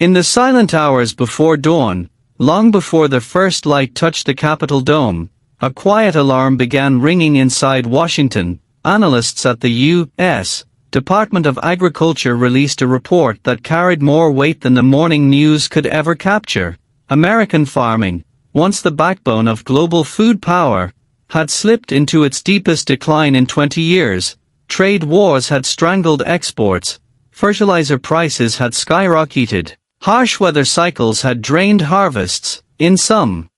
In the silent hours before dawn, long before the first light touched the Capitol dome, a quiet alarm began ringing inside Washington. Analysts at the U.S. Department of Agriculture released a report that carried more weight than the morning news could ever capture. American farming, once the backbone of global food power, had slipped into its deepest decline in 20 years. Trade wars had strangled exports, fertilizer prices had skyrocketed, harsh weather cycles had drained harvests. In some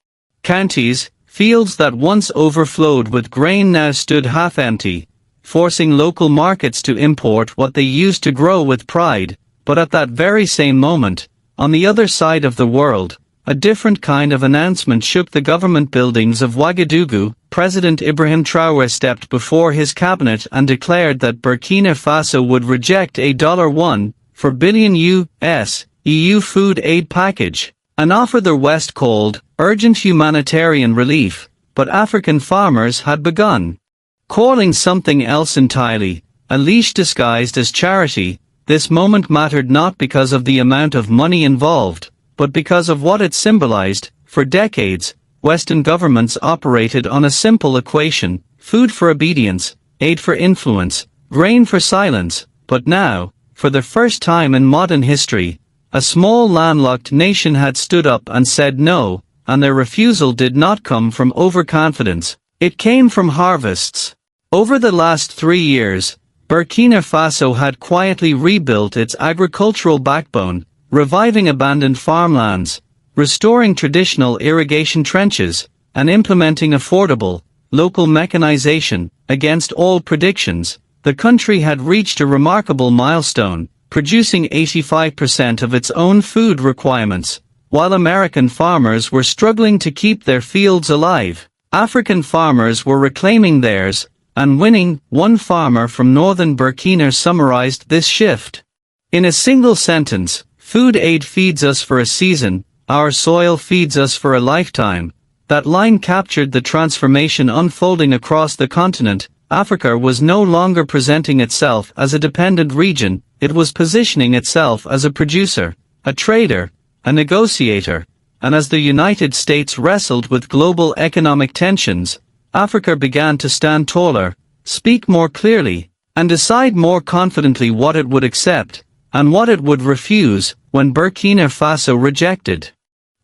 counties, fields that once overflowed with grain now stood half-empty, forcing local markets to import what they used to grow with pride. But at that very same moment, on the other side of the world, a different kind of announcement shook the government buildings of Ouagadougou. President Ibrahim Traoré stepped before his cabinet and declared that Burkina Faso would reject a $1.4 billion EU food aid package, an offer the West called urgent humanitarian relief, but African farmers had begun calling something else entirely, a leash disguised as charity. This moment mattered not because of the amount of money involved, but because of what it symbolized. For decades, Western governments operated on a simple equation: food for obedience, aid for influence, grain for silence. But now, for the first time in modern history, a small landlocked nation had stood up and said no, and their refusal did not come from overconfidence. It came from harvests. Over the last 3 years, Burkina Faso had quietly rebuilt its agricultural backbone, reviving abandoned farmlands, restoring traditional irrigation trenches, and implementing affordable, local mechanization. Against all predictions, the country had reached a remarkable milestone, producing 85% of its own food requirements. While American farmers were struggling to keep their fields alive, African farmers were reclaiming theirs and winning. One farmer from northern Burkina summarized this shift in a single sentence: food aid feeds us for a season, our soil feeds us for a lifetime. That line captured the transformation unfolding across the continent. Africa was no longer presenting itself as a dependent region, it was positioning itself as a producer, a trader, a negotiator. And as the United States wrestled with global economic tensions, Africa began to stand taller, speak more clearly, and decide more confidently what it would accept and what it would refuse. When Burkina Faso rejected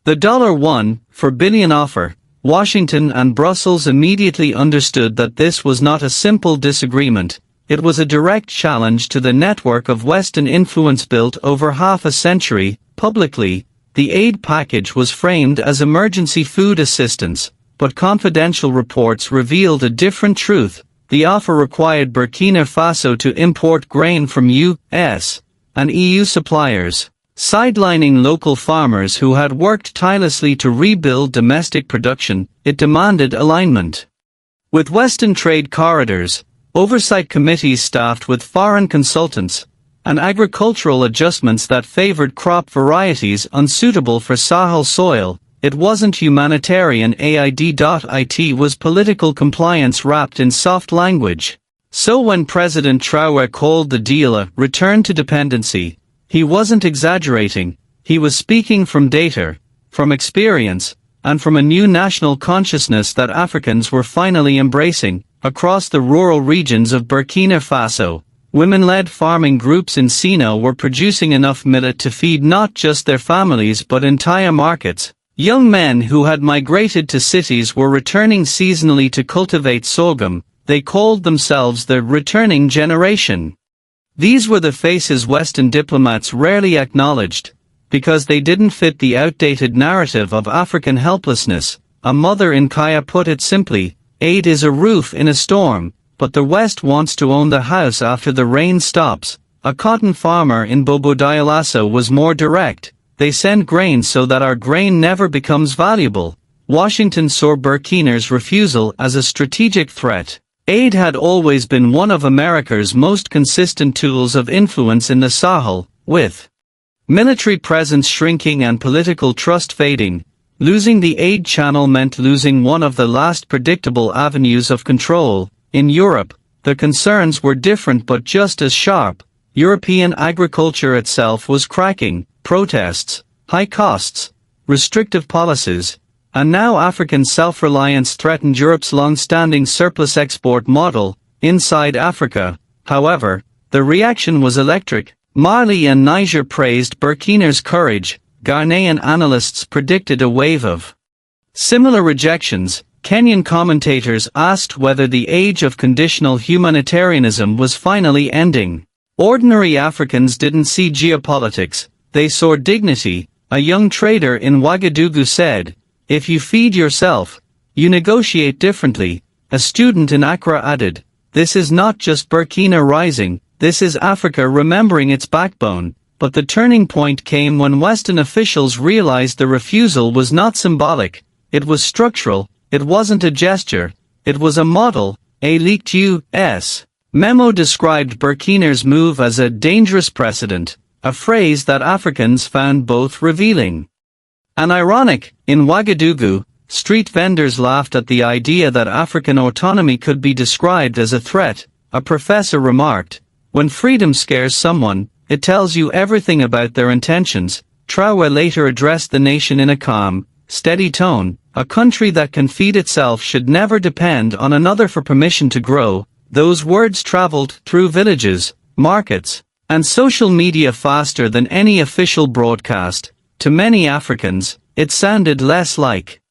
the $1.4 billion offer, Washington and Brussels immediately understood that this was not a simple disagreement. It was a direct challenge to the network of Western influence built over half a century. Publicly, the aid package was framed as emergency food assistance, but confidential reports revealed a different truth. The offer required Burkina Faso to import grain from U.S. and EU suppliers, sidelining local farmers who had worked tirelessly to rebuild domestic production. It demanded alignment with Western trade corridors, oversight committees staffed with foreign consultants, and agricultural adjustments that favored crop varieties unsuitable for Sahel soil. It wasn't humanitarian aid. It was political compliance wrapped in soft language. So when President Traoré called the deal a return to dependency, he wasn't exaggerating. He was speaking from data, from experience, and from a new national consciousness that Africans were finally embracing. Across the rural regions of Burkina Faso, women-led farming groups in Sino were producing enough millet to feed not just their families but entire markets. Young men who had migrated to cities were returning seasonally to cultivate sorghum. They called themselves the returning generation. These were the faces Western diplomats rarely acknowledged, because they didn't fit the outdated narrative of African helplessness. A mother in Kaya put it simply: aid is a roof in a storm, but the West wants to own the house after the rain stops. A cotton farmer in Bobo Dioulasso was more direct: they send grain so that our grain never becomes valuable. Washington saw Burkina's refusal as a strategic threat. Aid had always been one of America's most consistent tools of influence in the Sahel. With military presence shrinking and political trust fading, losing the aid channel meant losing one of the last predictable avenues of control. In Europe, the concerns were different but just as sharp. European agriculture itself was cracking. protests, high costs, restrictive policies, and now African self-reliance threatened Europe's long-standing surplus export model. Inside Africa, however, the reaction was electric. Mali and Niger praised Burkina's courage. Ghanaian analysts predicted a wave of similar rejections. Kenyan commentators asked whether the age of conditional humanitarianism was finally ending. Ordinary Africans didn't see geopolitics, they saw dignity. A young trader in Ouagadougou said, "If you feed yourself, you negotiate differently." A student in Accra added, "This is not just Burkina rising, this is Africa remembering its backbone." But the turning point came when Western officials realized the refusal was not symbolic, it was structural. It wasn't a gesture, it was a model. A leaked U.S. memo described Burkina's move as a dangerous precedent, a phrase that Africans found both revealing and ironic. In Ouagadougou, street vendors laughed at the idea that African autonomy could be described as a threat. A professor remarked, "When freedom scares someone, it tells you everything about their intentions." Traoré later addressed the nation in a calm, steady tone. A country that can feed itself should never depend on another for permission to grow. Those words traveled through villages, markets, and social media faster than any official broadcast. To many Africans, it sounded less like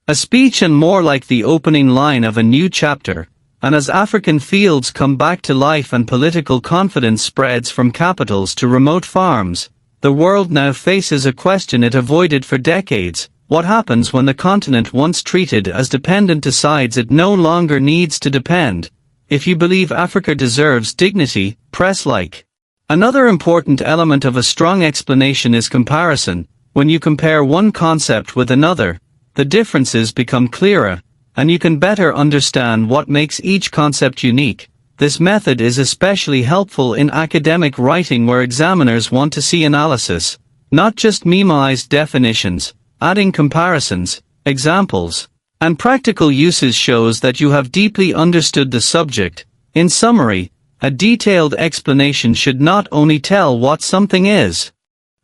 a speech and more like the opening line of a new chapter. And as African fields come back to life and political confidence spreads from capitals to remote farms, the world now faces a question it avoided for decades. What happens when the continent once treated as dependent decides it no longer needs to depend? If you believe Africa deserves dignity, press like. Another important element of a strong explanation is comparison. When you compare one concept with another, the differences become clearer, and you can better understand what makes each concept unique. This method is especially helpful in academic writing where examiners want to see analysis, not just memoized definitions. Adding comparisons, examples, and practical uses shows that you have deeply understood the subject. In summary, a detailed explanation should not only tell what something is,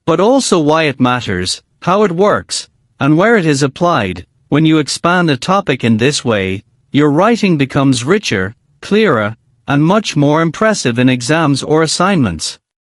but also why it matters, how it works, and where it is applied. When you expand a topic in this way, your writing becomes richer, clearer, and much more impressive in exams or assignments.